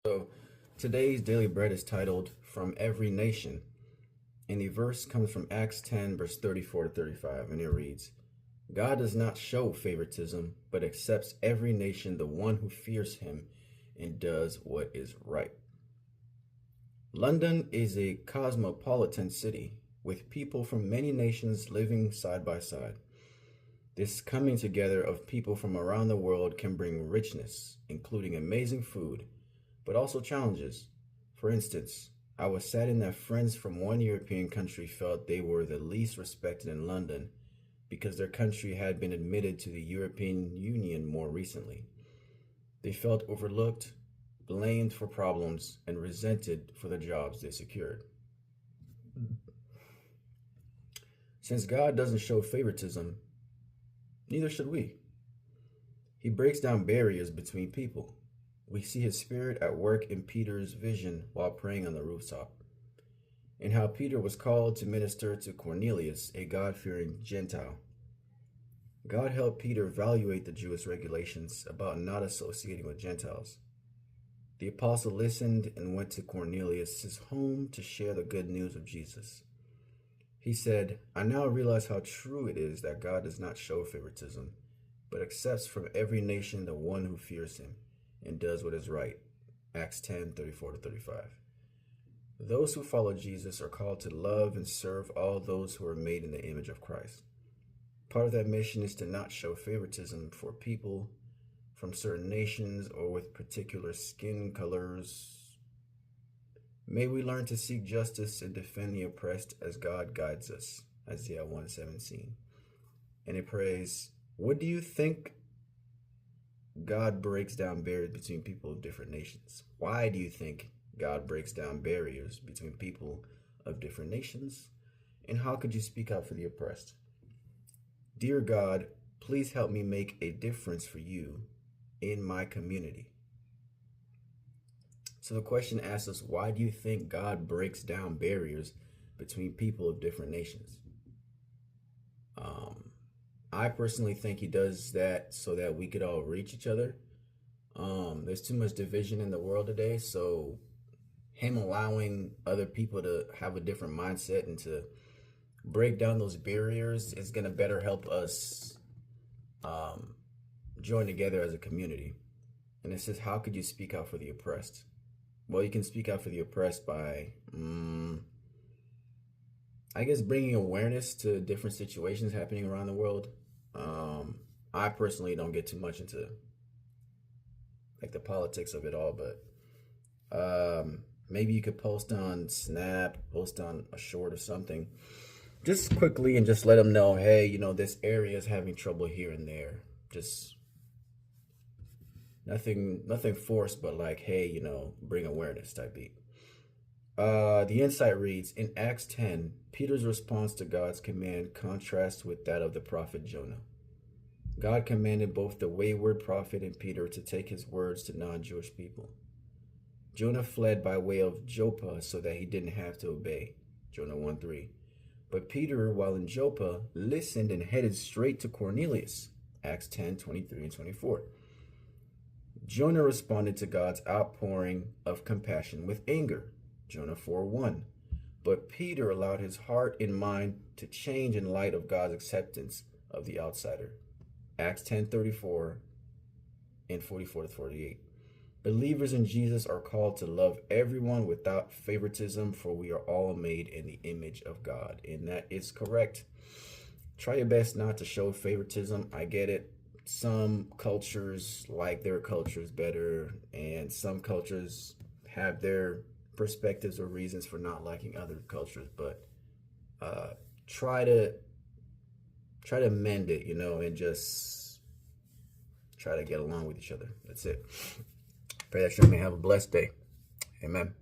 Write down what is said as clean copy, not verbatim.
So today's daily bread is titled From Every Nation. And the verse comes from Acts 10, verse 34 to 35, and it reads, God does not show favoritism, but accepts every nation, the one who fears him and does what is right. London is a cosmopolitan city with people from many nations living side by side. This coming together of people from around the world can bring richness, including amazing food, but also challenges. For instance, I was saddened that friends from one European country felt they were the least respected in London because their country had been admitted to the European Union more recently. They felt overlooked, blamed for problems, and resented for the jobs they secured. Since God doesn't show favoritism, neither should we. He breaks down barriers between people. We see his spirit at work in Peter's vision while praying on the rooftop, and how Peter was called to minister to Cornelius, a God-fearing Gentile. God helped Peter evaluate the Jewish regulations about not associating with Gentiles. The apostle listened and went to Cornelius' home to share the good news of Jesus. He said, I now realize how true it is that God does not show favoritism, but accepts from every nation the one who fears him and does what is right. Acts 10, 34 to 35. Those who follow Jesus are called to love and serve all those who are made in the image of Christ. Part of that mission is to not show favoritism for people from certain nations or with particular skin colors. May we learn to seek justice and defend the oppressed as God guides us. Isaiah 1:17. And it prays, what do you think God breaks down barriers between people of different nations? Why do you think God breaks down barriers between people of different nations? And how could you speak out for the oppressed? Dear God, please help me make a difference for you in my community. So the question asks us, why do you think God breaks down barriers between people of different nations? I personally think he does that so that we could all reach each other. There's too much division in the world today, so him allowing other people to have a different mindset and to break down those barriers is going to better help us join together as a community. And it says, how could you speak out for the oppressed? Well, you can speak out for the oppressed by, I guess, bringing awareness to different situations happening around the world. I personally don't get too much into like the politics of it all, but maybe you could post on Snap, post on a short or something, just quickly, and just let them know, hey, you know, this area is having trouble here and there. Just nothing forced, but like, hey, you know, bring awareness type beat. The insight reads, in Acts 10, Peter's response to God's command contrasts with that of the prophet Jonah. God commanded both the wayward prophet and Peter to take his words to non-Jewish people. Jonah fled by way of Joppa so that he didn't have to obey. Jonah 1:3. But Peter, while in Joppa, listened and headed straight to Cornelius. Acts 10, 23 and 24. Jonah responded to God's outpouring of compassion with anger. Jonah 4:1. But Peter allowed his heart and mind to change in light of God's acceptance of the outsider. Acts 10:34 and 44 to 48. Believers in Jesus are called to love everyone without favoritism, for we are all made in the image of God. And that is correct. Try your best not to show favoritism. I get it. Some cultures like their cultures better, and some cultures have their perspectives or reasons for not liking other cultures, but try to mend it, you know, and just try to get along with each other. That's it. Pray that you may have a blessed day. Amen.